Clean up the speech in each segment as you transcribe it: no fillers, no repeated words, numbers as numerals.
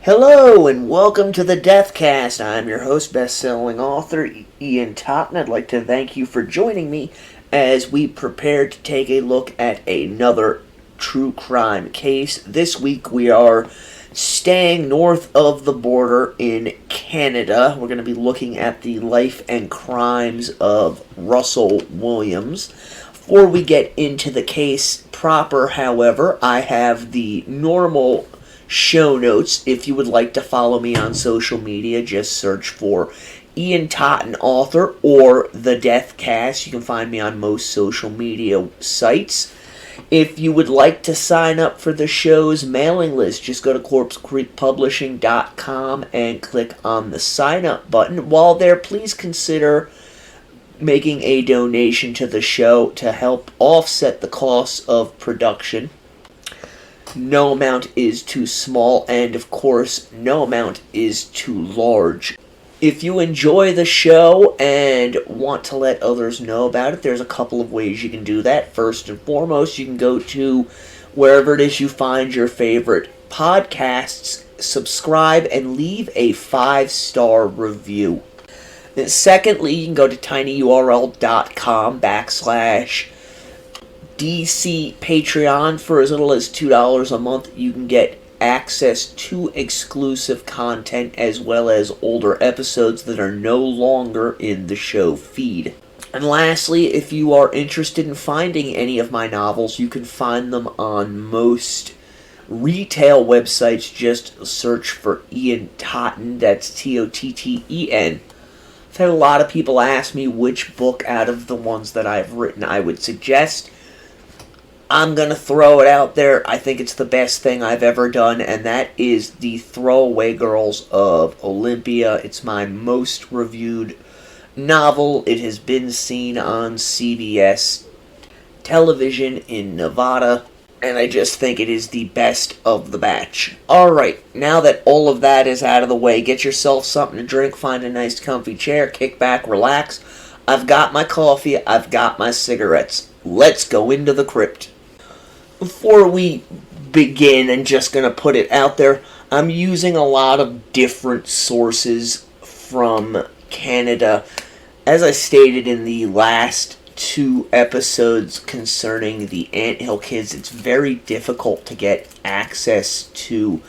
Hello and welcome to the Deathcast. I'm your host, best-selling author Ian Totten. I'd like to thank you for joining me as we prepare to take a look at another true crime case. This week we are staying north of the border in Canada. We're going to be looking at the life and crimes of Russell Williams. Before we get into the case proper, however, I have the normal show notes. If you would like to follow me on social media, just search for Ian Totten Author or The Deathcast. You can find me on most social media sites. If you would like to sign up for the show's mailing list, just go to CorpseCreekPublishing.com and click on the sign up button. While there, please consider making a donation to the show to help offset the costs of production. No amount is too small, and of course, no amount is too large. If you enjoy the show and want to let others know about it, there's a couple of ways you can do that. First and foremost, you can go to wherever it is you find your favorite podcasts, subscribe, and leave a 5-star review. And secondly, you can go to tinyurl.com/DC Patreon. For as little as $2 a month, you can get access to exclusive content as well as older episodes that are no longer in the show feed. And lastly, if you are interested in finding any of my novels, you can find them on most retail websites. Just search for Ian Totten, that's Totten. I've had a lot of people ask me which book out of the ones that I've written I would suggest. I'm going to throw it out there. I think it's the best thing I've ever done, and that is The Throwaway Girls of Olympia. It's my most reviewed novel. It has been seen on CBS television in Nevada, and I just think it is the best of the batch. Alright, now that all of that is out of the way, get yourself something to drink, find a nice comfy chair, kick back, relax. I've got my coffee, I've got my cigarettes. Let's go into the crypt. Before we begin, I'm just going to put it out there, I'm using a lot of different sources from Canada. As I stated in the last 2 episodes concerning the Anthill Kids, it's very difficult to get access to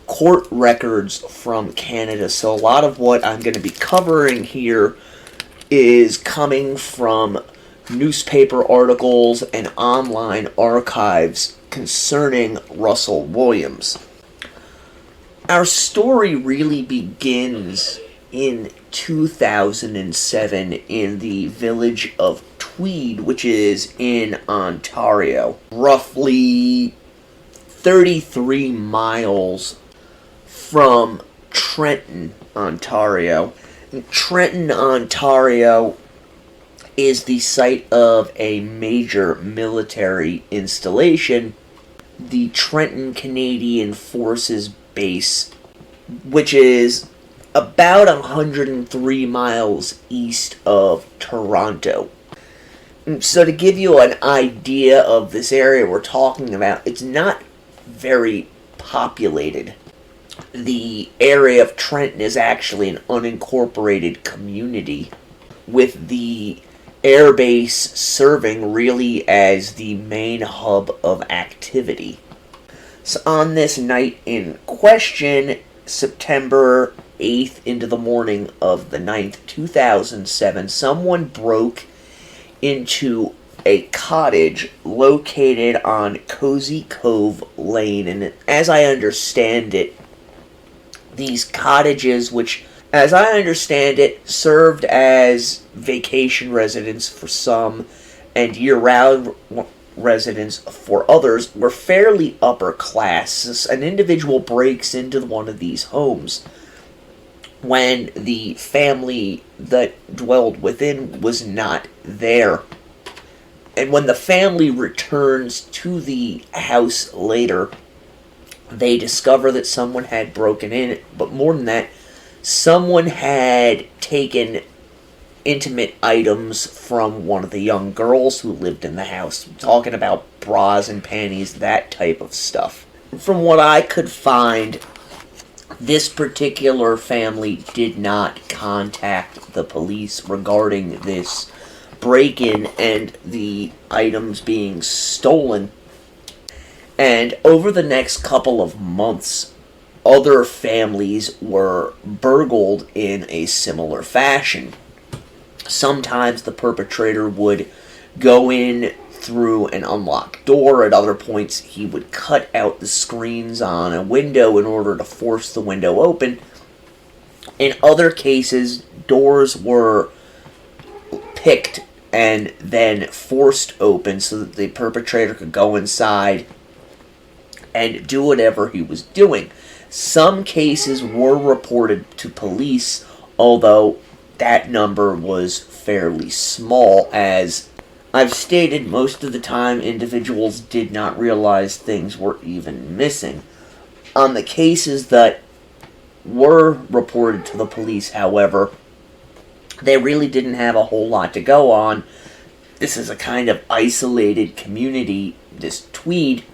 court records from Canada. So a lot of what I'm going to be covering here is coming from newspaper articles and online archives concerning Russell Williams. Our story really begins in 2007 in the village of Tweed, which is in Ontario, roughly 33 miles from Trenton, Ontario. Trenton, Ontario is the site of a major military installation, the Trenton Canadian Forces Base, which is about 103 miles east of Toronto. So to give you an idea of this area we're talking about, it's not very populated. The area of Trenton is actually an unincorporated community, with the airbase serving really as the main hub of activity. So on this night in question, September 8th into the morning of the 9th, 2007, someone broke into a cottage located on Cozy Cove Lane. And as I understand it, these cottages, which, as I understand it, served as vacation residence for some and year-round residence for others, were fairly upper class. An individual breaks into one of these homes when the family that dwelled within was not there. And when the family returns to the house later, they discover that someone had broken in, but more than that, someone had taken intimate items from one of the young girls who lived in the house. I'm talking about bras and panties, that type of stuff. From what I could find, This particular family did not contact the police regarding this break-in and the items being stolen. And over the next couple of months, other families were burgled in a similar fashion. Sometimes the perpetrator would go in through an unlocked door. At other points, he would cut out the screens on a window in order to force the window open. In other cases, doors were picked and then forced open so that the perpetrator could go inside and do whatever he was doing. Some cases were reported to police, although that number was fairly small. As I've stated, most of the time individuals did not realize things were even missing. On the cases that were reported to the police, however, they really didn't have a whole lot to go on. This is a kind of isolated community, this Tweed,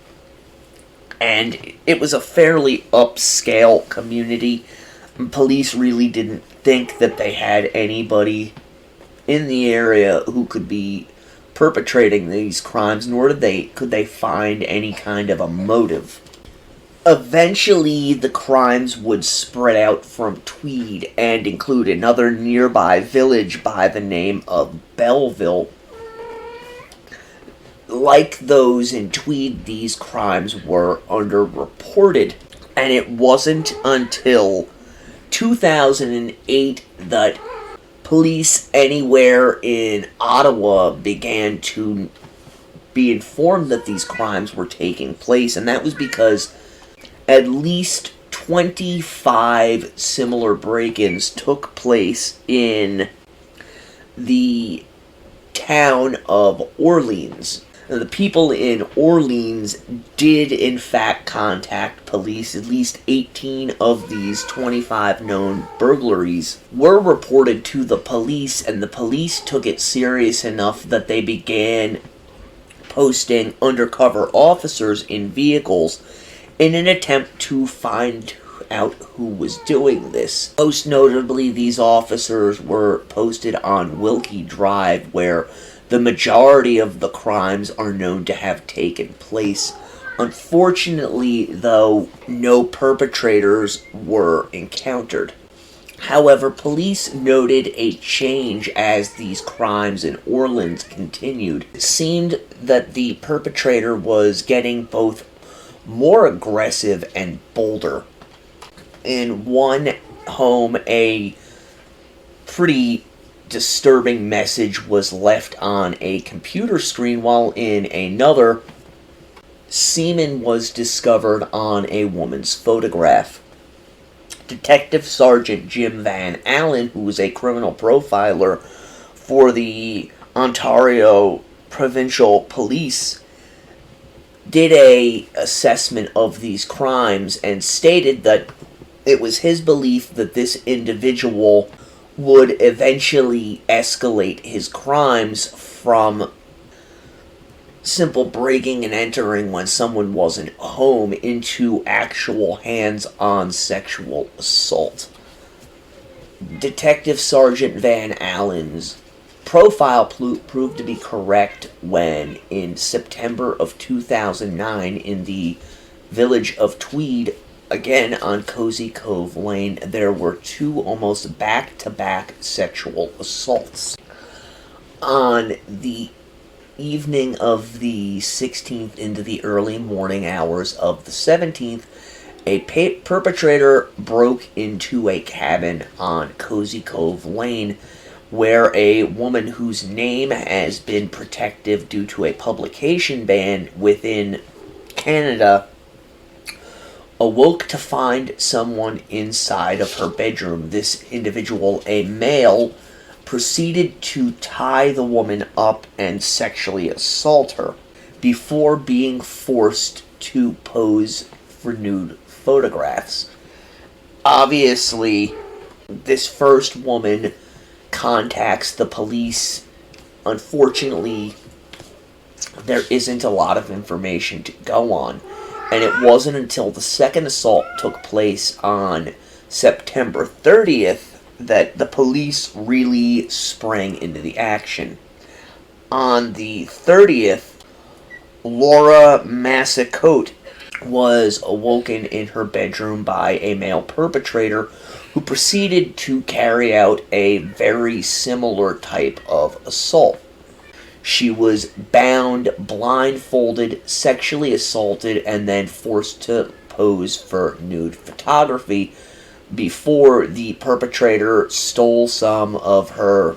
and it was a fairly upscale community. Police really didn't think that they had anybody in the area who could be perpetrating these crimes, nor could they find any kind of a motive. Eventually, the crimes would spread out from Tweed and include another nearby village by the name of Belleville. Like those in Tweed, these crimes were underreported, and it wasn't until 2008 that police anywhere in Ottawa began to be informed that these crimes were taking place, and that was because at least 25 similar break-ins took place in the town of Orleans. The people in Orleans did, in fact, contact police. At least 18 of these 25 known burglaries were reported to the police, and the police took it serious enough that they began posting undercover officers in vehicles in an attempt to find out who was doing this. Most notably, these officers were posted on Wilkie Drive, where the majority of the crimes are known to have taken place. Unfortunately, though, no perpetrators were encountered. However, police noted a change as these crimes in Orleans continued. It seemed that the perpetrator was getting both more aggressive and bolder. In one home, a pretty disturbing message was left on a computer screen, while in another, semen was discovered on a woman's photograph. Detective Sergeant Jim Van Allen, who was a criminal profiler for the Ontario Provincial Police, did a assessment of these crimes and stated that it was his belief that this individual would eventually escalate his crimes from simple breaking and entering when someone wasn't home into actual hands-on sexual assault. Detective Sergeant Van Allen's profile proved to be correct when, in September of 2009, in the village of Tweed, again on Cozy Cove Lane, there were two almost back-to-back sexual assaults. On the evening of the 16th into the early morning hours of the 17th, a perpetrator broke into a cabin on Cozy Cove Lane where a woman whose name has been protective due to a publication ban within Canada awoke to find someone inside of her bedroom. This individual, a male, proceeded to tie the woman up and sexually assault her before being forced to pose for nude photographs. Obviously, this first woman contacts the police. Unfortunately, there isn't a lot of information to go on. And it wasn't until the second assault took place on September 30th that the police really sprang into the action. On the 30th, Laura Massacote was awoken in her bedroom by a male perpetrator who proceeded to carry out a very similar type of assault. She was bound, blindfolded, sexually assaulted, and then forced to pose for nude photography before the perpetrator stole some of her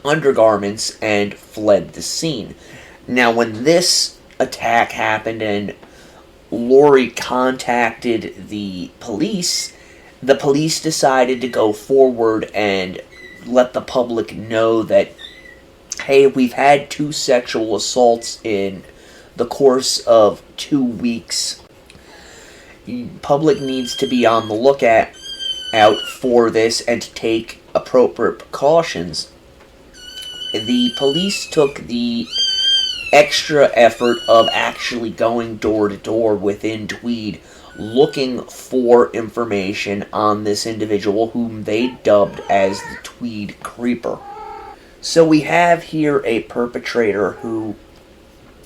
undergarments and fled the scene. Now, when this attack happened and Lori contacted the police decided to go forward and let the public know that, hey, we've had 2 sexual assaults in the course of 2 weeks. Public needs to be on the lookout for this and to take appropriate precautions. The police took the extra effort of actually going door to door within Tweed looking for information on this individual whom they dubbed as the Tweed Creeper. So we have here a perpetrator who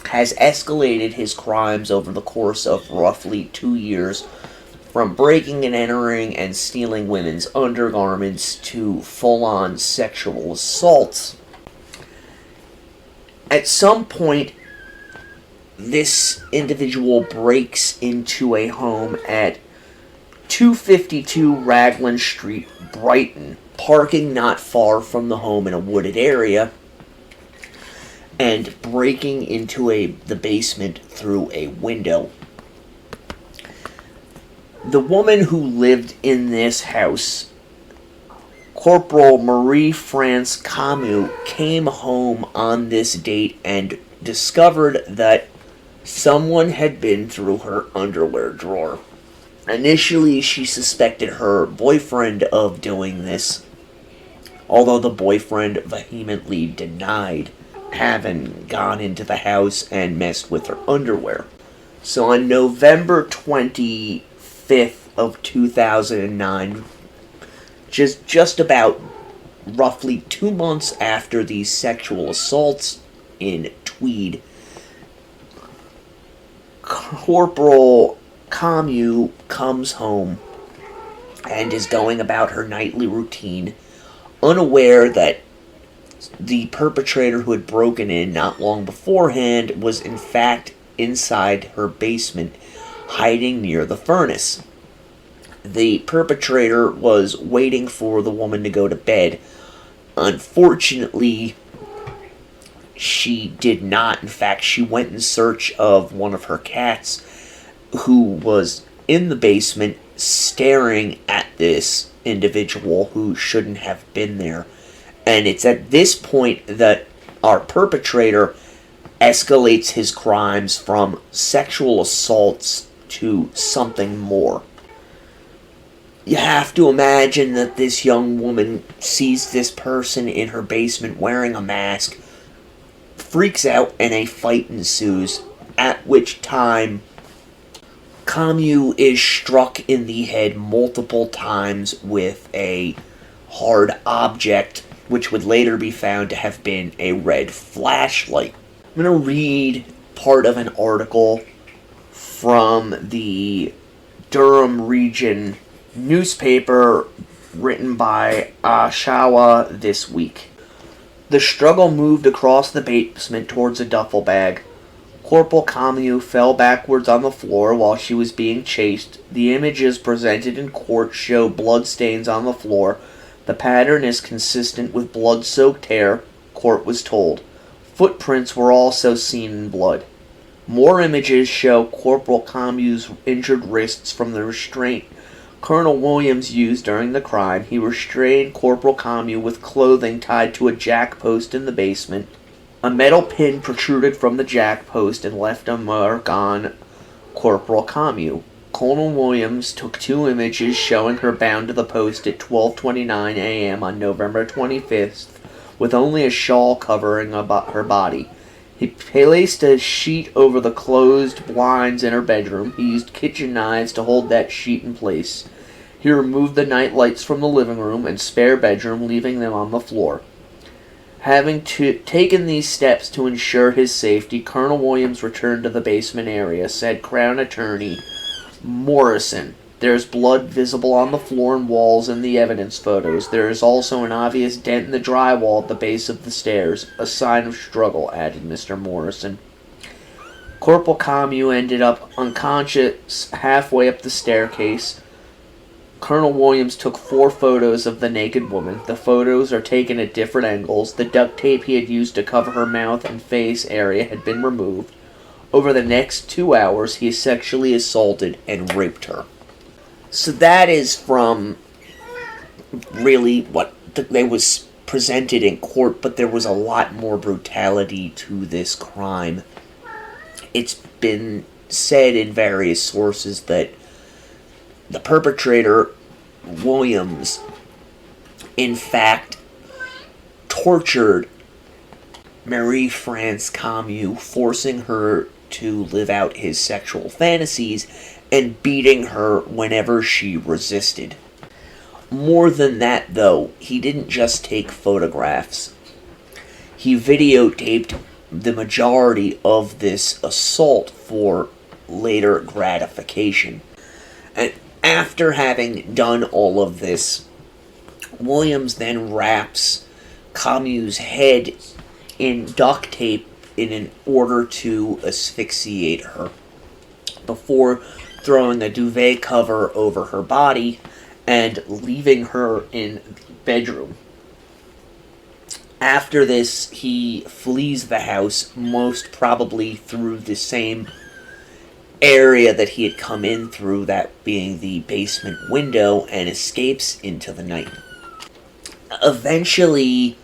has escalated his crimes over the course of roughly 2 years, from breaking and entering and stealing women's undergarments to full-on sexual assaults. At some point, this individual breaks into a home at 252 Raglan Street, Brighton, parking not far from the home in a wooded area, and breaking into the basement through a window. The woman who lived in this house, Corporal Marie-France Camus, came home on this date and discovered that someone had been through her underwear drawer. Initially, she suspected her boyfriend of doing this, although the boyfriend vehemently denied having gone into the house and messed with her underwear. So on November 25th of 2009, just about roughly 2 months after these sexual assaults in Tweed, Corporal Camus comes home and is going about her nightly routine, unaware that the perpetrator who had broken in not long beforehand was in fact inside her basement, hiding near the furnace. The perpetrator was waiting for the woman to go to bed. Unfortunately, she did not. In fact, she went in search of one of her cats, who was in the basement staring at this individual who shouldn't have been there. And it's at this point that our perpetrator escalates his crimes from sexual assaults to something more. You have to imagine that this young woman sees this person in her basement wearing a mask, freaks out, and a fight ensues, at which time Camus is struck in the head multiple times with a hard object, which would later be found to have been a red flashlight. I'm going to read part of an article from the Durham Region newspaper written by Oshawa this week. The struggle moved across the basement towards a duffel bag. Corporal Camus fell backwards on the floor while she was being chased. The images presented in court show bloodstains on the floor. The pattern is consistent with blood-soaked hair, court was told. Footprints were also seen in blood. More images show Corporal Camus' injured wrists from the restraint Colonel Williams used during the crime. He restrained Corporal Camus with clothing tied to a jack post in the basement. A metal pin protruded from the jack post and left a mark on Corporal Camus. Colonel Williams took 2 images showing her bound to the post at 12:29 a.m. on November 25th with only a shawl covering her body. He placed a sheet over the closed blinds in her bedroom. He used kitchen knives to hold that sheet in place. He removed the night lights from the living room and spare bedroom, leaving them on the floor. Having taken these steps to ensure his safety, Colonel Williams returned to the basement area, said Crown Attorney Morrison. There's blood visible on the floor and walls in the evidence photos. There is also an obvious dent in the drywall at the base of the stairs, a sign of struggle, added Mr. Morrison. Corporal Camus ended up unconscious halfway up the staircase. Colonel Williams took 4 photos of the naked woman. The photos are taken at different angles. The duct tape he had used to cover her mouth and face area had been removed. Over the next 2 hours, he sexually assaulted and raped her. So that is from really what they was presented in court, but there was a lot more brutality to this crime. It's been said in various sources that the perpetrator, Williams, in fact, tortured Marie-France Camus, forcing her to live out his sexual fantasies and beating her whenever she resisted. More than that, though, he didn't just take photographs. He videotaped the majority of this assault for later gratification. And after having done all of this, Williams then wraps Camus' head in duct tape in order to asphyxiate her, before throwing a duvet cover over her body and leaving her in the bedroom. After this, he flees the house, most probably through the same area that he had come in through, that being the basement window, and escapes into the night. Eventually,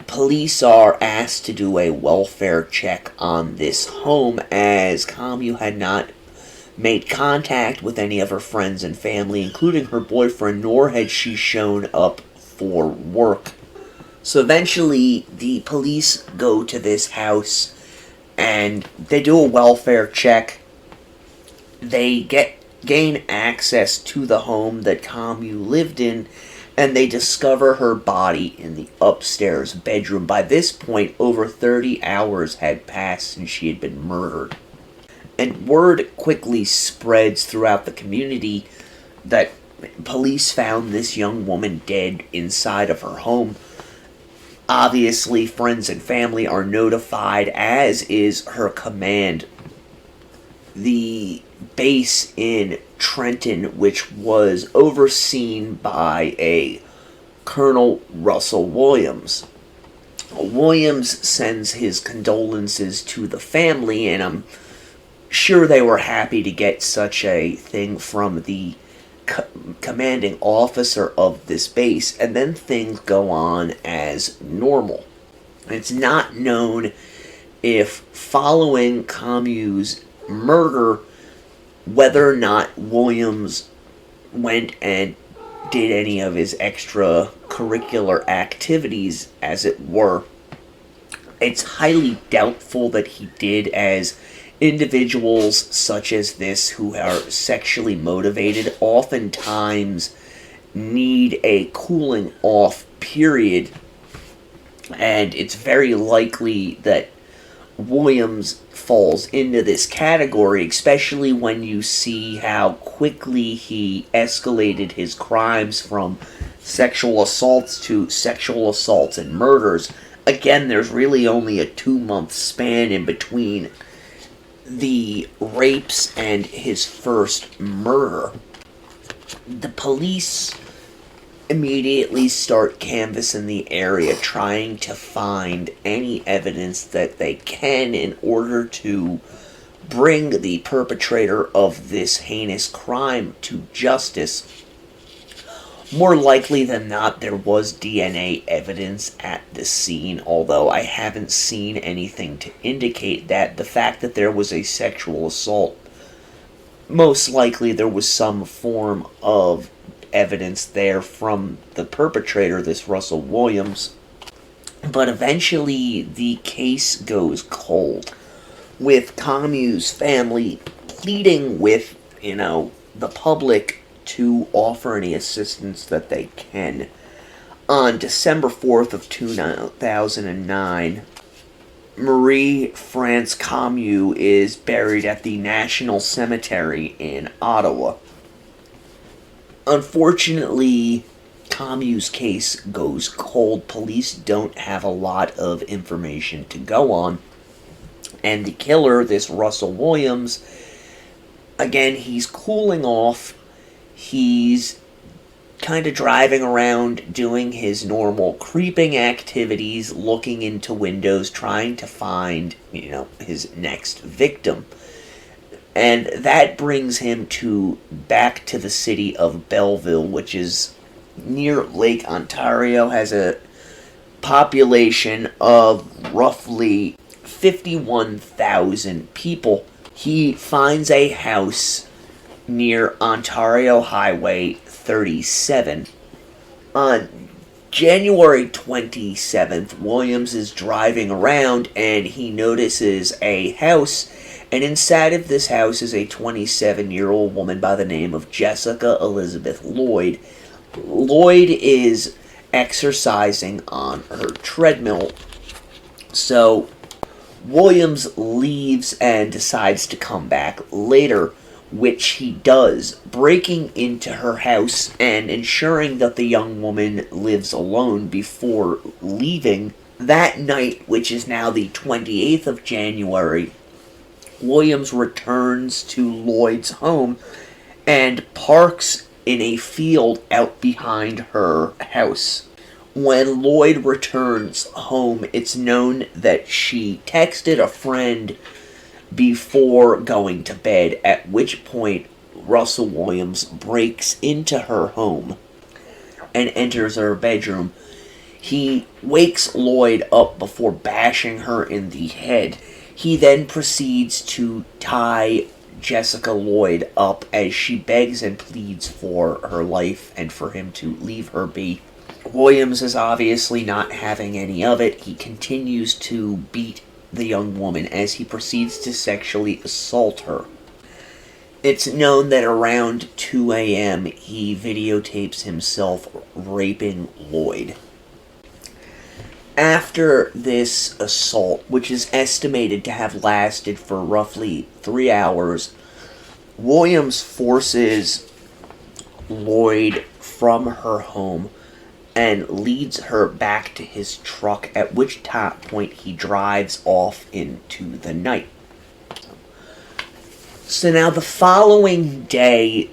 police are asked to do a welfare check on this home, as Camus had not made contact with any of her friends and family, including her boyfriend, nor had she shown up for work. So eventually, the police go to this house, and they do a welfare check. They gain access to the home that Camus lived in, and they discover her body in the upstairs bedroom. By this point, over 30 hours had passed since she had been murdered. And word quickly spreads throughout the community that police found this young woman dead inside of her home. Obviously, friends and family are notified, as is her command. The base in Trenton, which was overseen by a Colonel Russell Williams. Williams sends his condolences to the family, and I'm sure they were happy to get such a thing from the commanding officer of this base, and then things go on as normal. It's not known if following Camus' murder, whether or not Williams went and did any of his extracurricular activities, as it were. It's highly doubtful that he did, as individuals such as this, who are sexually motivated, oftentimes need a cooling off period, and it's very likely that Williams falls into this category, especially when you see how quickly he escalated his crimes from sexual assaults to sexual assaults and murders. Again, there's really only a 2-month span in between the rapes and his first murder. The police immediately start canvassing the area, trying to find any evidence that they can in order to bring the perpetrator of this heinous crime to justice. More likely than not, there was DNA evidence at the scene, although I haven't seen anything to indicate that. The fact that there was a sexual assault, most likely there was some form of evidence there from the perpetrator, this Russell Williams. But eventually, the case goes cold, with Camus' family pleading with, the public to offer any assistance that they can. On December 4th of 2009, Marie France Camus is buried at the National Cemetery in Ottawa. Unfortunately, Camus' case goes cold. Police don't have a lot of information to go on. And the killer, this Russell Williams, again, he's cooling off. He's kind of driving around doing his normal creeping activities, looking into windows, trying to find, his next victim. And that brings him back to the city of Belleville, which is near Lake Ontario, has a population of roughly 51,000 people. He finds a house near Ontario Highway 37. On January 27th, Williams is driving around and he notices a house, and inside of this house is a 27-year-old woman by the name of Jessica Elizabeth Lloyd. Lloyd is exercising on her treadmill, so Williams leaves and decides to come back later, which he does, breaking into her house and ensuring that the young woman lives alone before leaving. That night, which is now the 28th of January, Williams returns to Lloyd's home and parks in a field out behind her house. When Lloyd returns home, it's known that she texted a friend before going to bed, at which point Russell Williams breaks into her home and enters her bedroom. He wakes Lloyd up before bashing her in the head. He then proceeds to tie Jessica Lloyd up as she begs and pleads for her life and for him to leave her be. Williams is obviously not having any of it. He continues to beat the young woman as he proceeds to sexually assault her. It's known that around 2 a.m. he videotapes himself raping Lloyd. After this assault, which is estimated to have lasted for roughly 3 hours, Williams forces Lloyd from her home and leads her back to his truck, at which point he drives off into the night. So now the following day,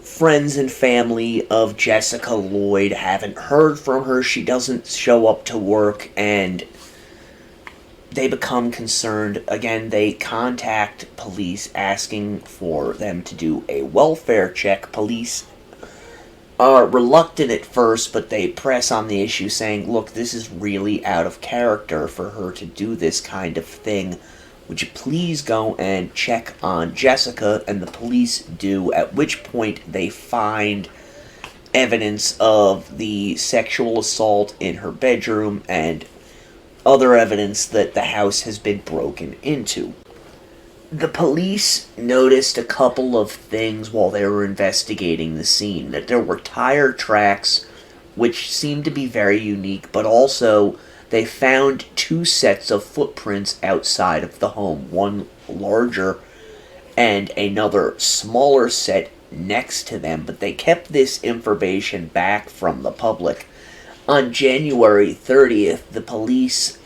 friends and family of Jessica Lloyd haven't heard from her. She doesn't show up to work, and they become concerned. Again, they contact police asking for them to do a welfare check. Police are reluctant at first, but they press on the issue saying, look, this is really out of character for her to do this kind of thing. Would you please go and check on Jessica? And the police do, at which point they find evidence of the sexual assault in her bedroom and other evidence that the house has been broken into. The police noticed a couple of things while they were investigating the scene. That there were tire tracks, which seemed to be very unique, but also they found 2 sets of footprints outside of the home. One larger and another smaller set next to them, but they kept this information back from the public. On January 30th, the police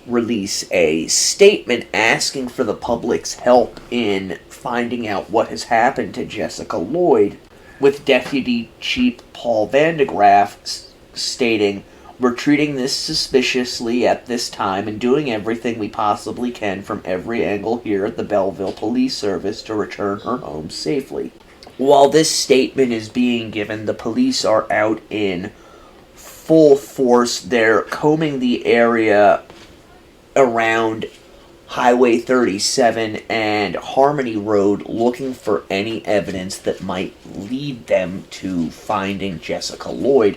release a statement asking for the public's help in finding out what has happened to Jessica Lloyd, with Deputy Chief Paul Vandegraff stating, "We're treating this suspiciously at this time and doing everything we possibly can from every angle here at the Belleville Police Service to return her home safely." While this statement is being given, the police are out in full force. They're combing the area around Highway 37 and Harmony Road looking for any evidence that might lead them to finding Jessica Lloyd.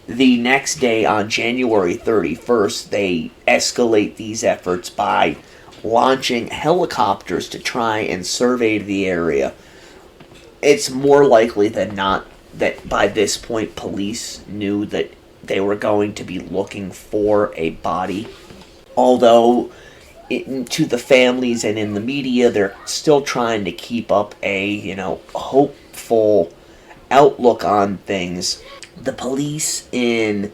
The next day, on January 31st, they escalate these efforts by launching helicopters to try and survey the area. It's more likely than not that by this point police knew that they were going to be looking for a body. Although, to the families and in the media, they're still trying to keep up a, hopeful outlook on things. The police in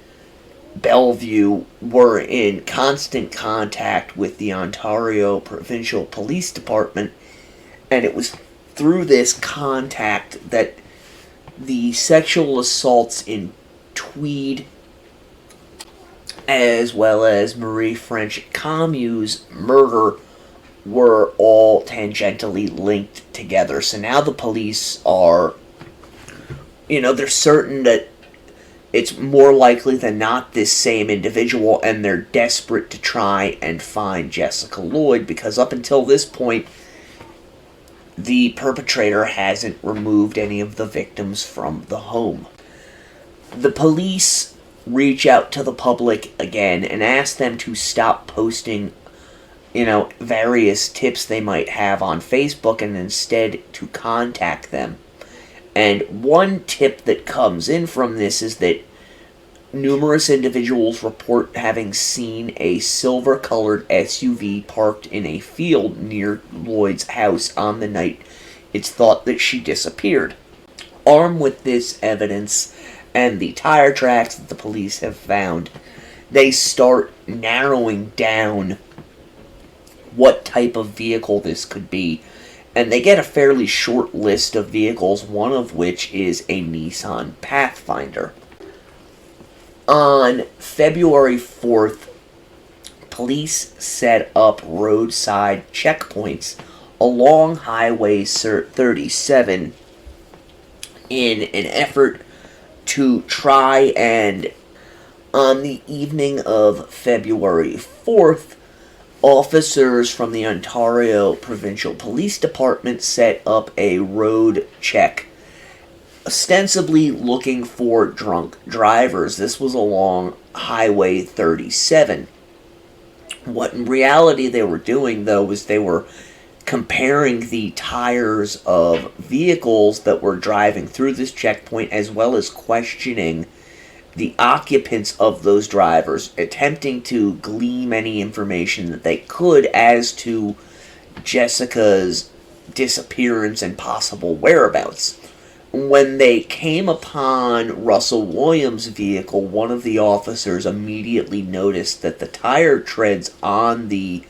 Bellevue were in constant contact with the Ontario Provincial Police Department, and it was through this contact that the sexual assaults in Tweed, as well as Marie French Camus' murder, were all tangentially linked together. So now the police are, they're certain that it's more likely than not this same individual, and they're desperate to try and find Jessica Lloyd, because up until this point, the perpetrator hasn't removed any of the victims from the home. The police reach out to the public again and ask them to stop posting, various tips they might have on Facebook, and instead to contact them. And one tip that comes in from this is that numerous individuals report having seen a silver-colored SUV parked in a field near Lloyd's house on the night it's thought that she disappeared. Armed with this evidence and the tire tracks that the police have found, they start narrowing down what type of vehicle this could be. And they get a fairly short list of vehicles, one of which is a Nissan Pathfinder. On February 4th, police set up roadside checkpoints along Highway 37 in an effort to try and, on the evening of February 4th, officers from the Ontario Provincial Police Department set up a road check, ostensibly looking for drunk drivers. This was along Highway 37. What in reality they were doing, though, was they were comparing the tires of vehicles that were driving through this checkpoint, as well as questioning the occupants of those drivers, attempting to glean any information that they could as to Jessica's disappearance and possible whereabouts. When they came upon Russell Williams' vehicle, one of the officers immediately noticed that the tire treads on the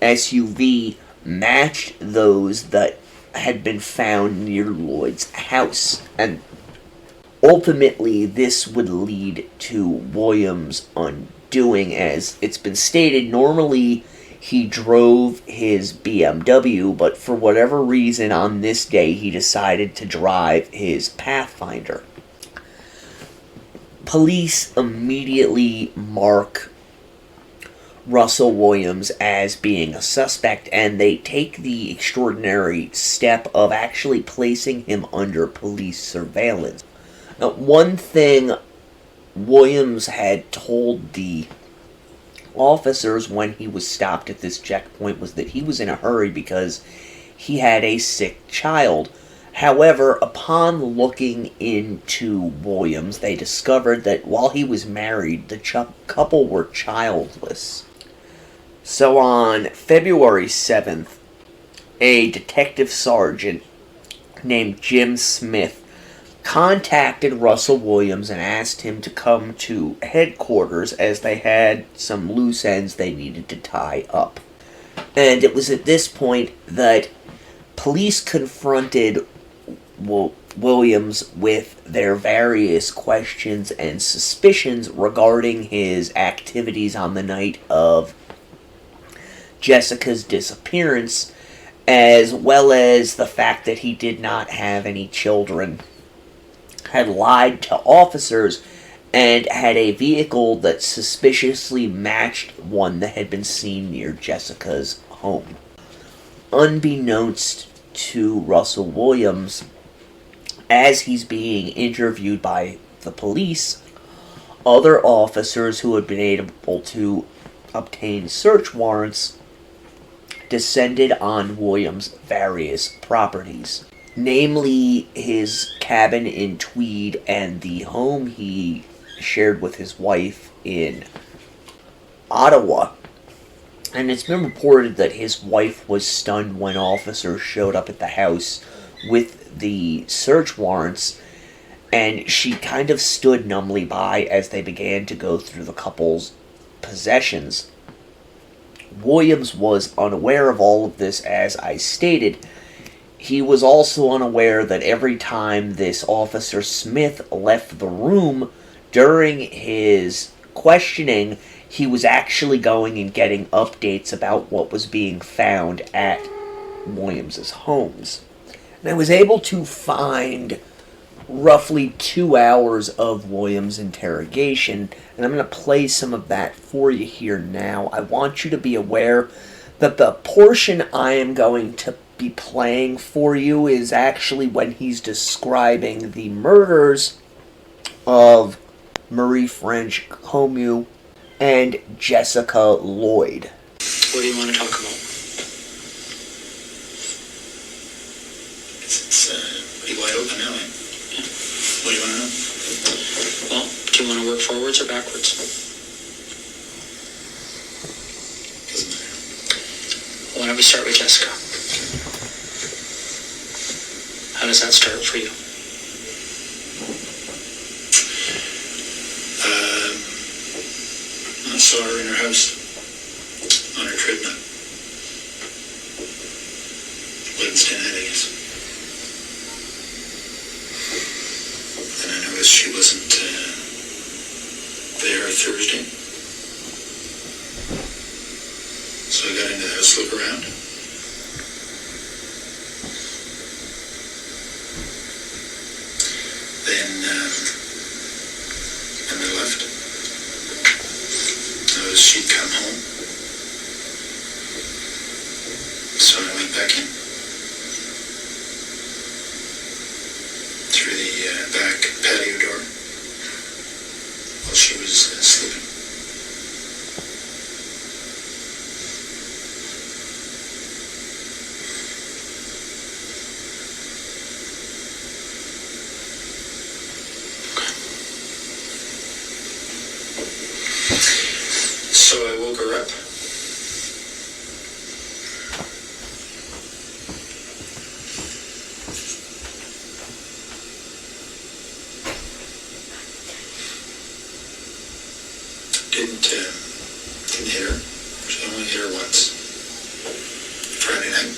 SUV matched those that had been found near Lloyd's house. And ultimately, this would lead to Williams' undoing. As it's been stated, normally he drove his BMW, but for whatever reason on this day he decided to drive his Pathfinder. Police immediately mark Russell Williams as being a suspect, and they take the extraordinary step of actually placing him under police surveillance. Now, one thing Williams had told the officers when he was stopped at this checkpoint was that he was in a hurry because he had a sick child. However, upon looking into Williams, they discovered that while he was married, the couple were childless. So on February 7th, a detective sergeant named Jim Smith contacted Russell Williams and asked him to come to headquarters as they had some loose ends they needed to tie up. And it was at this point that police confronted Williams with their various questions and suspicions regarding his activities on the night of Jessica's disappearance, as well as the fact that he did not have any children, had lied to officers, and had a vehicle that suspiciously matched one that had been seen near Jessica's home. Unbeknownst to Russell Williams, as he's being interviewed by the police, other officers who had been able to obtain search warrants descended on Williams' various properties, namely his cabin in Tweed and the home he shared with his wife in Ottawa. And it's been reported that his wife was stunned when officers showed up at the house with the search warrants, and she kind of stood numbly by as they began to go through the couple's possessions. Williams was unaware of all of this, as I stated. He was also unaware that every time this Officer Smith left the room during his questioning, he was actually going and getting updates about what was being found at Williams's homes. And I was able to find roughly 2 hours of Williams' interrogation, and I'm going to play some of that for you here now. I want you to be aware that the portion I am going to be playing for you is actually when he's describing the murders of Marie French Comu and Jessica Lloyd. What do you want to talk about? It's pretty wide open now, eh? Yeah. What do you want to know? Well, do you want to work forwards or backwards? Doesn't matter. Why don't we start with Jessica? How does that start for you? I saw her in her house on her treadmill. Wednesday night, I guess. And I noticed she wasn't there Thursday. So I got into the house to look around. Then I left. Noticed she'd come home. So I went back in. Through the back patio door. While she was sleeping. So I woke her up. Didn't hit her. She only hit her once. Friday night.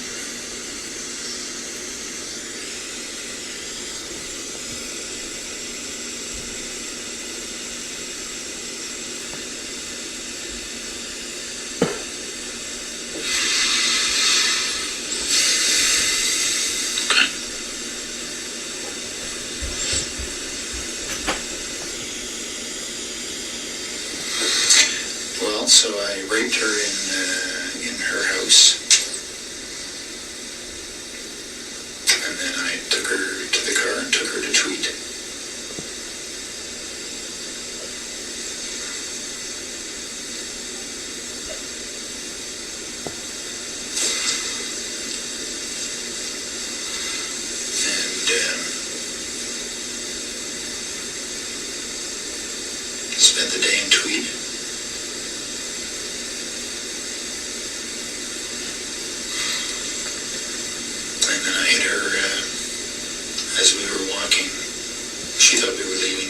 So I raped her in her house, and then I took her to the car and took her to Tweed. And spent the day in Tweed. As we were walking, she thought we were leaving.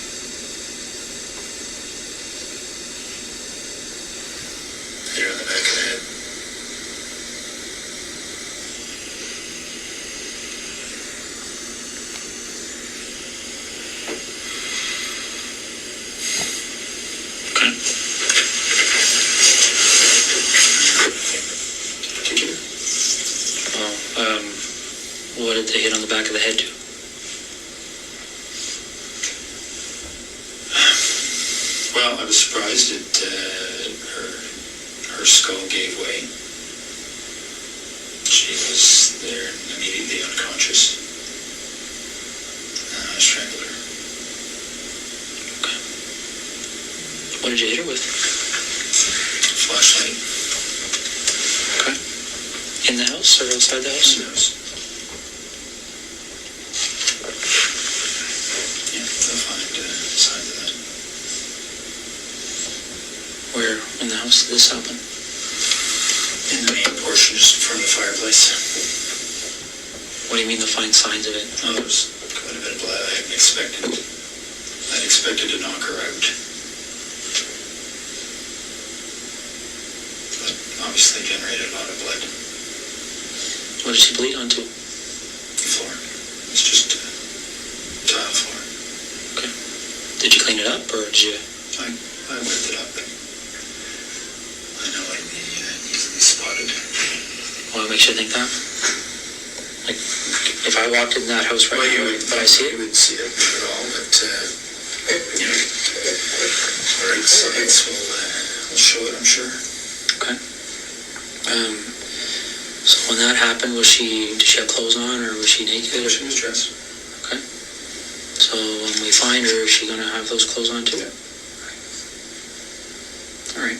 Hit her on the back of the head. Okay. Particular? What did they hit on the back of the head do? Well, I was surprised that her skull gave way. She was there immediately unconscious. I strangled her. Okay. What did you hit her with? Flashlight. Okay. In the house or outside the house? In the house. Yeah, they'll find signs of that. Where in the house did this happen? In the main portion, just in front of the fireplace. What do you mean to find signs of it? Oh, there was quite a bit of blood. I'd expected to knock her out. But obviously generated a lot of blood. What did she bleed onto? The floor. It's just tile floor. Okay. Did you clean it up or did you... I whipped it up. I know I'd be easily spotted. What makes you think that? Like, if I walked in that house right now, would I see it? You wouldn't see it at all, but, you know, our insights will show it, I'm sure. Okay. So when that happened, did she have clothes on or was she naked? She was dressed. Okay. So when we find her, is she going to have those clothes on too? Yeah. All right.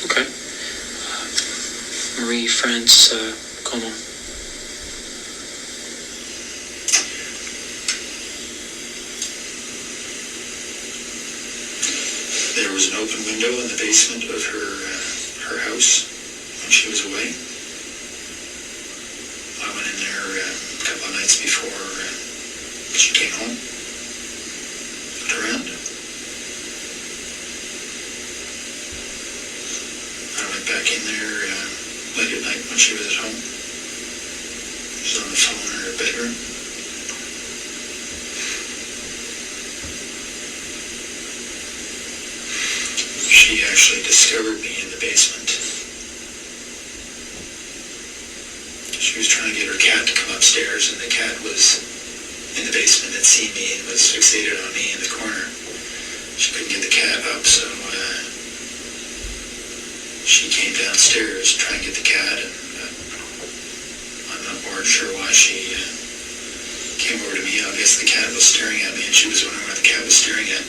Okay. Marie France Como. There was an open window in the basement of her house when she was away. I went in there a couple of nights before she came home. Looked around. I went back in there late at night when she was at home. She was on the phone in her bedroom. She actually discovered me in the basement. She was trying to get her cat to come upstairs, and the cat was in the basement, had seen me and was fixated on me in the corner. She couldn't get the cat up, so she came downstairs to try and get the cat, and I'm not more sure why she came over to me. I guess the cat was staring at me, and she was wondering what the cat was staring at.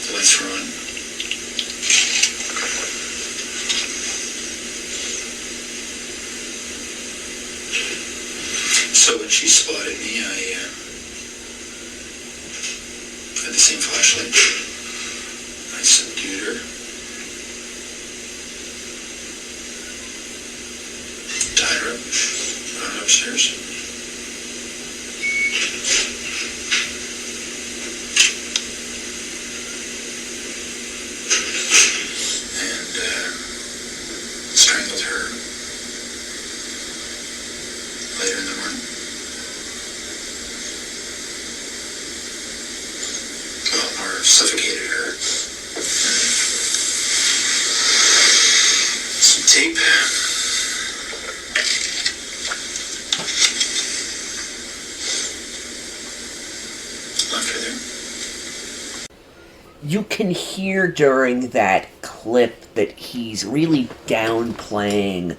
The lights were on. So when she spotted me, I had the same flashlight. I subdued her. Tied her up. Brought her upstairs. Strangled her later in the morning. Well, or suffocated her. Some tape. Left her there. You can hear during that clip that he's really downplaying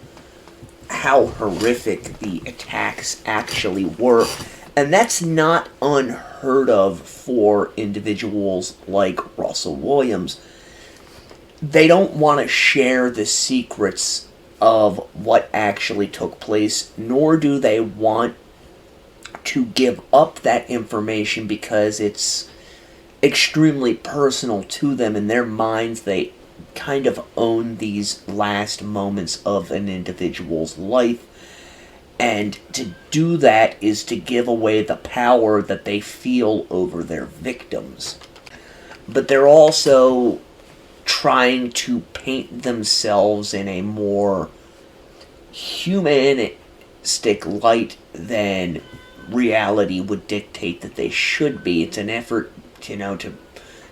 how horrific the attacks actually were. And that's not unheard of for individuals like Russell Williams. They don't want to share the secrets of what actually took place, nor do they want to give up that information because it's extremely personal to them. In their minds, they kind of own these last moments of an individual's life, and to do that is to give away the power that they feel over their victims. But they're also trying to paint themselves in a more humanistic light than reality would dictate that they should be. It's an effort, to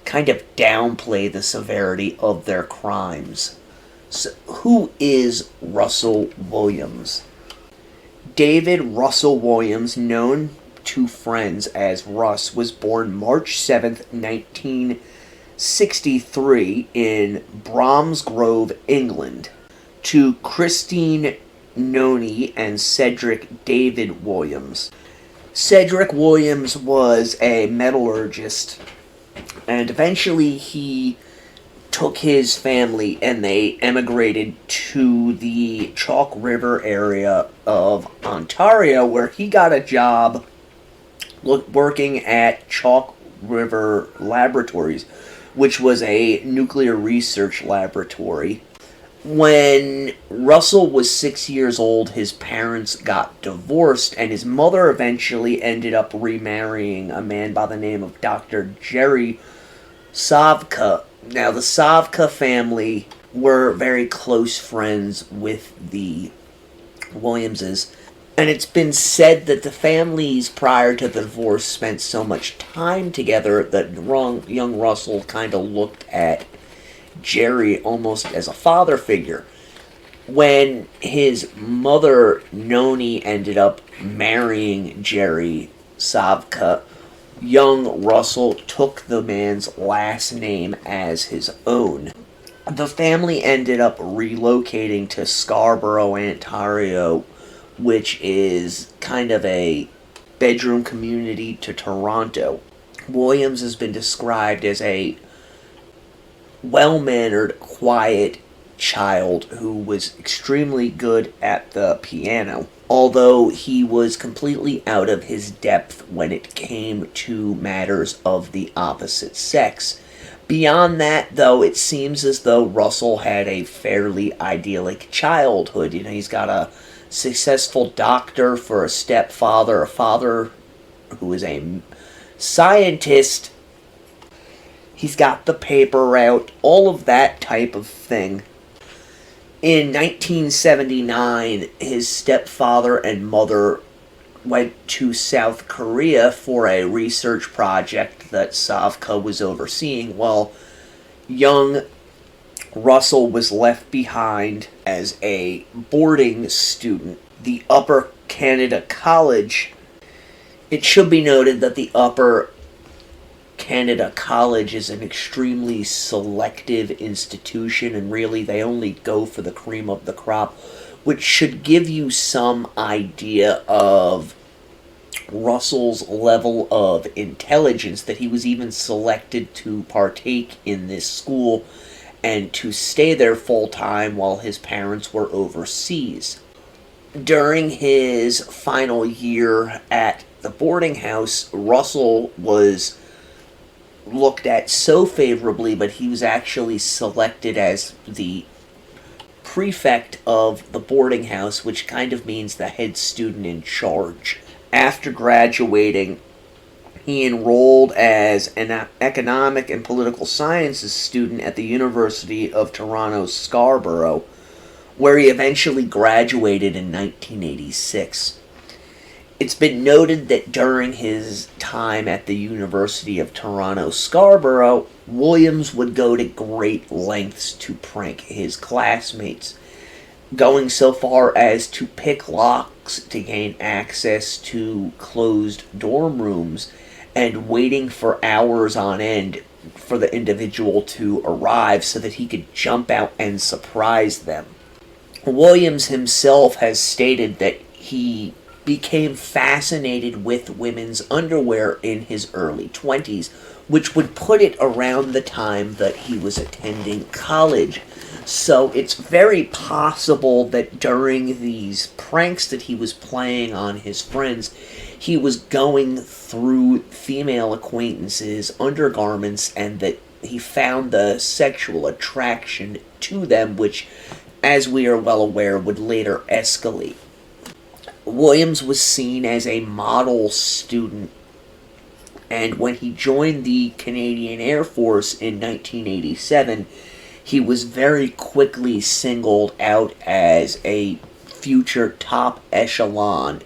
kind of downplay the severity of their crimes. So, who is Russell Williams? David Russell Williams, known to friends as Russ, was born March 7th, 1963 in Bromsgrove, England, to Christine Noni and Cedric David Williams. Cedric Williams was a metallurgist, and eventually he took his family and they emigrated to the Chalk River area of Ontario, where he got a job working at Chalk River Laboratories, which was a nuclear research laboratory. When Russell was 6 years old, his parents got divorced, and his mother eventually ended up remarrying a man by the name of Dr. Jerry Savka. Now, the Savka family were very close friends with the Williamses, and it's been said that the families prior to the divorce spent so much time together that young Russell kind of looked at Jerry almost as a father figure. When his mother, Noni, ended up marrying Jerry Savka, young Russell took the man's last name as his own. The family ended up relocating to Scarborough, Ontario, which is kind of a bedroom community to Toronto. Williams has been described as a well-mannered, quiet child who was extremely good at the piano, although he was completely out of his depth when it came to matters of the opposite sex. Beyond that, though, it seems as though Russell had a fairly idyllic childhood. You know, he's got a successful doctor for a stepfather, a father who is a scientist. He's got the paper route, all of that type of thing. In 1979, his stepfather and mother went to South Korea for a research project that Savka was overseeing, while young Russell was left behind as a boarding student. The Upper Canada College. It should be noted that the Upper Canada College is an extremely selective institution, and really they only go for the cream of the crop, which should give you some idea of Russell's level of intelligence, that he was even selected to partake in this school and to stay there full-time while his parents were overseas. During his final year at the boarding house, Russell was looked at so favorably, but he was actually selected as the prefect of the boarding house, which kind of means the head student in charge. After graduating, he enrolled as an economic and political sciences student at the University of Toronto, Scarborough, where he eventually graduated in 1986. It's been noted that during his time at the University of Toronto, Scarborough, Williams would go to great lengths to prank his classmates, going so far as to pick locks to gain access to closed dorm rooms, and waiting for hours on end for the individual to arrive so that he could jump out and surprise them. Williams himself has stated that he became fascinated with women's underwear in his early 20s, which would put it around the time that he was attending college. So it's very possible that during these pranks that he was playing on his friends, he was going through female acquaintances' undergarments, and that he found the sexual attraction to them, which, as we are well aware, would later escalate. Williams was seen as a model student, and when he joined the Canadian Air Force in 1987, he was very quickly singled out as a future top echelon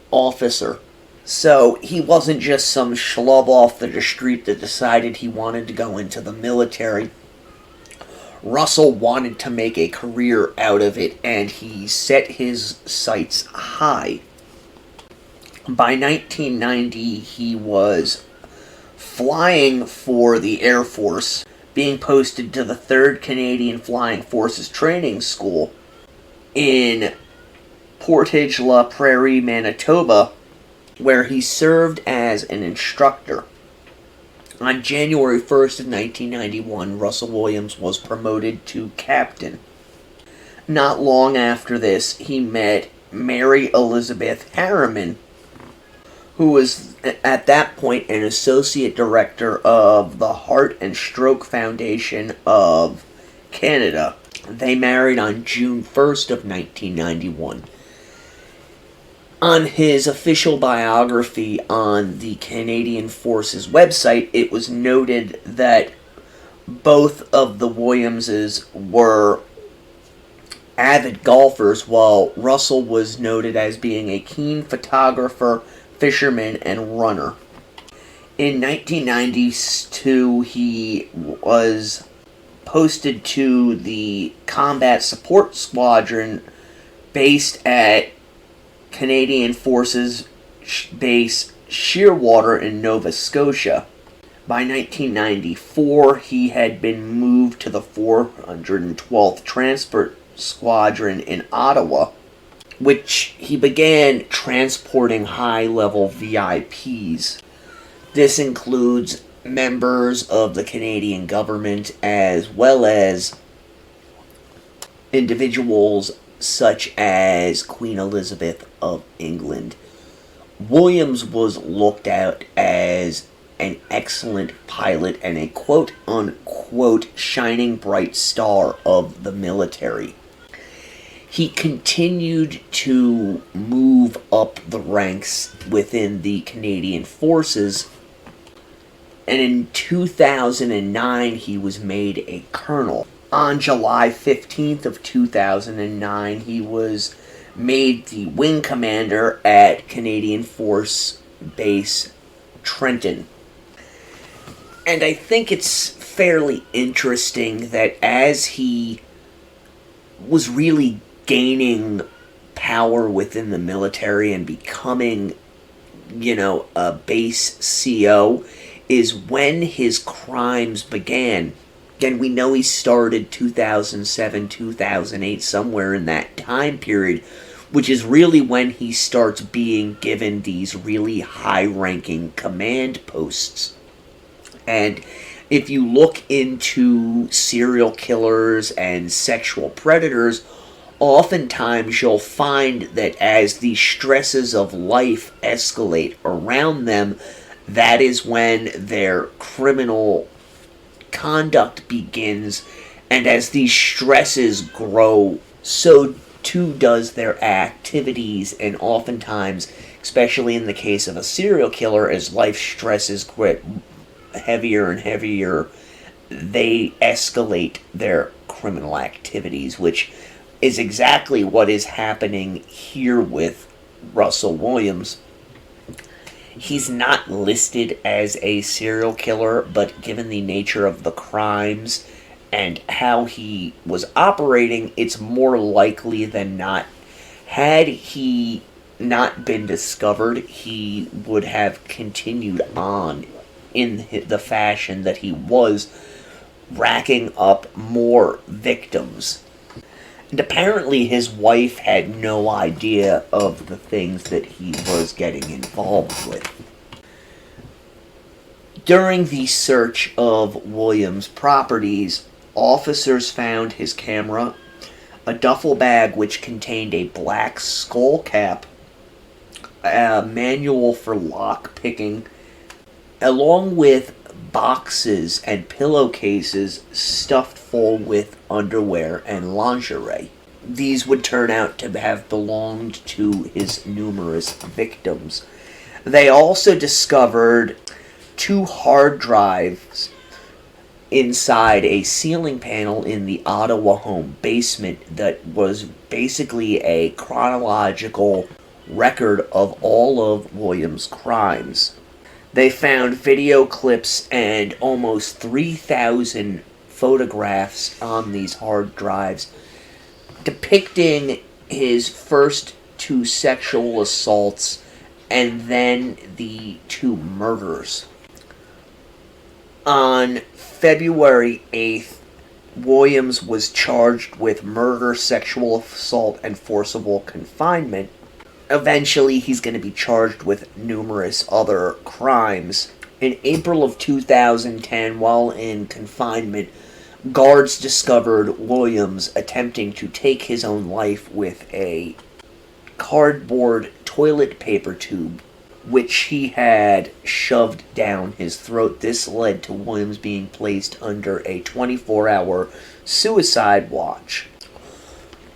officer. So he wasn't just some schlub off the street that decided he wanted to go into the military. Russell wanted to make a career out of it, and he set his sights high. By 1990, he was flying for the Air Force, being posted to the 3rd Canadian Flying Forces Training School in Portage la Prairie, Manitoba, where he served as an instructor. On January 1st of 1991, Russell Williams was promoted to captain. Not long after this, he met Mary Elizabeth Harriman, who was at that point an associate director of the Heart and Stroke Foundation of Canada. They married on June 1st of 1991. On his official biography on the Canadian Forces website, it was noted that both of the Williamses were avid golfers, while Russell was noted as being a keen photographer, fisherman, and runner. In 1992, he was posted to the Combat Support Squadron based at Canadian Forces Base Shearwater in Nova Scotia. By 1994, he had been moved to the 412th Transport Squadron in Ottawa, which he began transporting high-level VIPs. This includes members of the Canadian government as well as individuals such as Queen Elizabeth of England. Williams was looked at as an excellent pilot and a quote-unquote shining bright star of the military. He continued to move up the ranks within the Canadian Forces, and in 2009 he was made a colonel. On July 15th of 2009, he was made the wing commander at Canadian Force Base Trenton. And I think it's fairly interesting that as he was really gaining power within the military and becoming, a base CO, is when his crimes began. Again, we know he started 2007, 2008, somewhere in that time period, which is really when he starts being given these really high-ranking command posts. And if you look into serial killers and sexual predators, oftentimes you'll find that as the stresses of life escalate around them, that is when their criminal conduct begins, and as these stresses grow, so too does their activities, and oftentimes, especially in the case of a serial killer, as life stresses get heavier and heavier, they escalate their criminal activities, which is exactly what is happening here with Russell Williams. He's not listed as a serial killer, but given the nature of the crimes and how he was operating, it's more likely than not. Had he not been discovered, he would have continued on in the fashion that he was, racking up more victims. And apparently his wife had no idea of the things that he was getting involved with. During the search of Williams' properties, officers found his camera, a duffel bag which contained a black skull cap, a manual for lock picking, along with boxes and pillowcases stuffed full with underwear and lingerie. These would turn out to have belonged to his numerous victims. They also discovered 2 hard drives inside a ceiling panel in the Ottawa home basement that was basically a chronological record of all of Williams' crimes. They found video clips and almost 3,000 photographs on these hard drives depicting his first 2 sexual assaults and then the 2 murders. On February 8th, Williams was charged with murder, sexual assault, and forcible confinement. Eventually, he's going to be charged with numerous other crimes. In April of 2010, while in confinement, guards discovered Williams attempting to take his own life with a cardboard toilet paper tube, which he had shoved down his throat. This led to Williams being placed under a 24-hour suicide watch.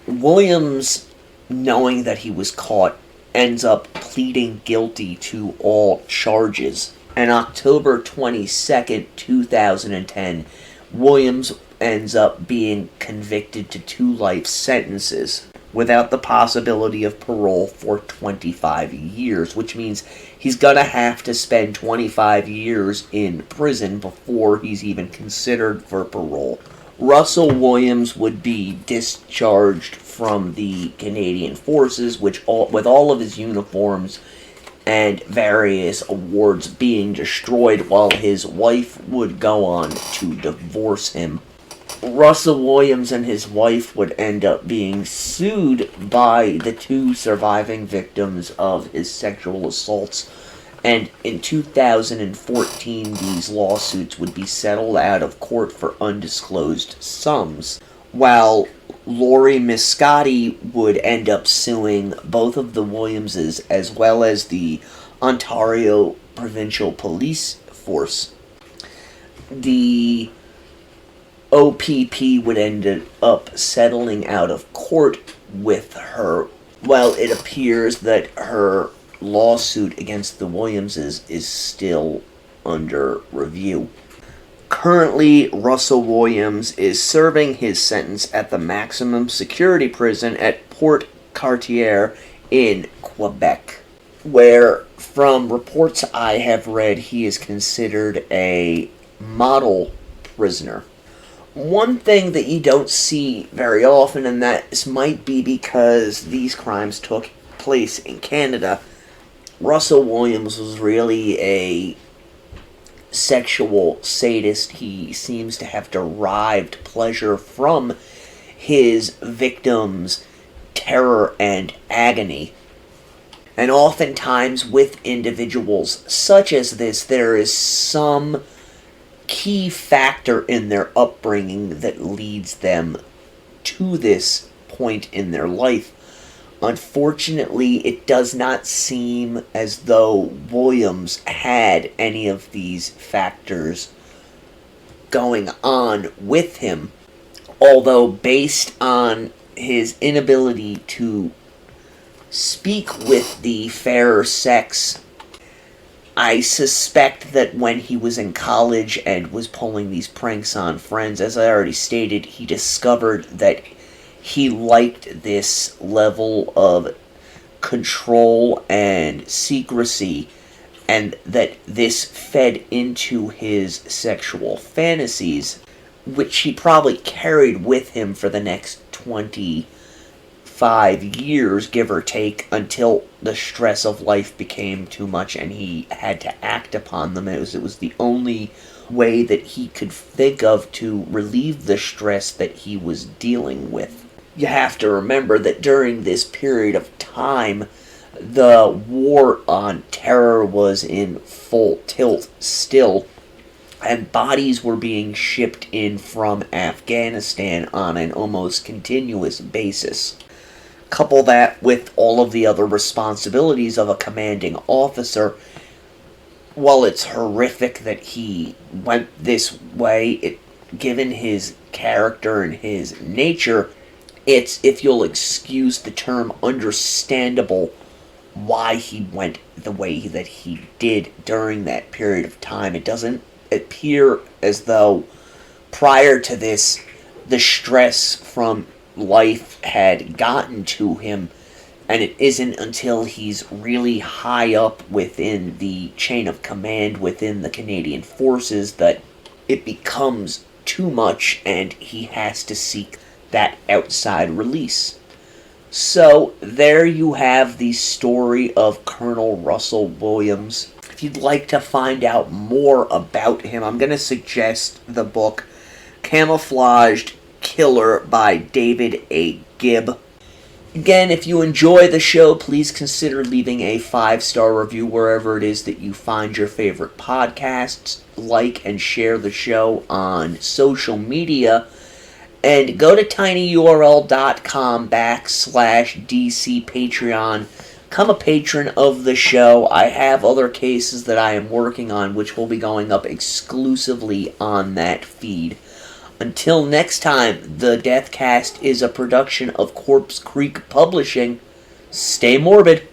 Williams, knowing that he was caught, ends up pleading guilty to all charges. On October 22nd, 2010, Williams ends up being convicted to 2 life sentences without the possibility of parole for 25 years, which means he's gonna have to spend 25 years in prison before he's even considered for parole. Russell Williams would be discharged from the Canadian Forces, with all of his uniforms and various awards being destroyed, while his wife would go on to divorce him. Russell Williams and his wife would end up being sued by the 2 surviving victims of his sexual assaults, and in 2014 these lawsuits would be settled out of court for undisclosed sums, while Lori Miscotti would end up suing both of the Williamses as well as the Ontario Provincial Police Force. The OPP would end up settling out of court with her. Well, it appears that her lawsuit against the Williamses is still under review. Currently, Russell Williams is serving his sentence at the maximum security prison at Port Cartier in Quebec, where, from reports I have read, he is considered a model prisoner. One thing that you don't see very often, and that might be because these crimes took place in Canada, Russell Williams was really a sexual sadist. He seems to have derived pleasure from his victims' terror and agony. And oftentimes with individuals such as this, there is some key factor in their upbringing that leads them to this point in their life. Unfortunately, it does not seem as though Williams had any of these factors going on with him, although based on his inability to speak with the fairer sex, I suspect that when he was in college and was pulling these pranks on friends, as I already stated, he discovered that he liked this level of control and secrecy, and that this fed into his sexual fantasies, which he probably carried with him for the next 25 years, give or take, until the stress of life became too much and he had to act upon them. It was the only way that he could think of to relieve the stress that he was dealing with. You have to remember that during this period of time, the war on terror was in full tilt still, and bodies were being shipped in from Afghanistan on an almost continuous basis. Couple that with all of the other responsibilities of a commanding officer. While it's horrific that he went this way, given his character and his nature, it's, if you'll excuse the term, understandable why he went the way that he did during that period of time. It doesn't appear as though prior to this, the stress from life had gotten to him, and it isn't until he's really high up within the chain of command within the Canadian Forces that it becomes too much and he has to seek that outside release. So there you have the story of Colonel Russell Williams. If you'd like to find out more about him, I'm going to suggest the book Camouflaged Killer by David A. Gibb. Again, if you enjoy the show, please consider leaving a 5-star review wherever it is that you find your favorite podcasts. Like and share the show on social media. And go to tinyurl.com/DC Patreon. Become a patron of the show. I have other cases that I am working on which will be going up exclusively on that feed. Until next time, the Deathcast is a production of Corpse Creek Publishing. Stay morbid.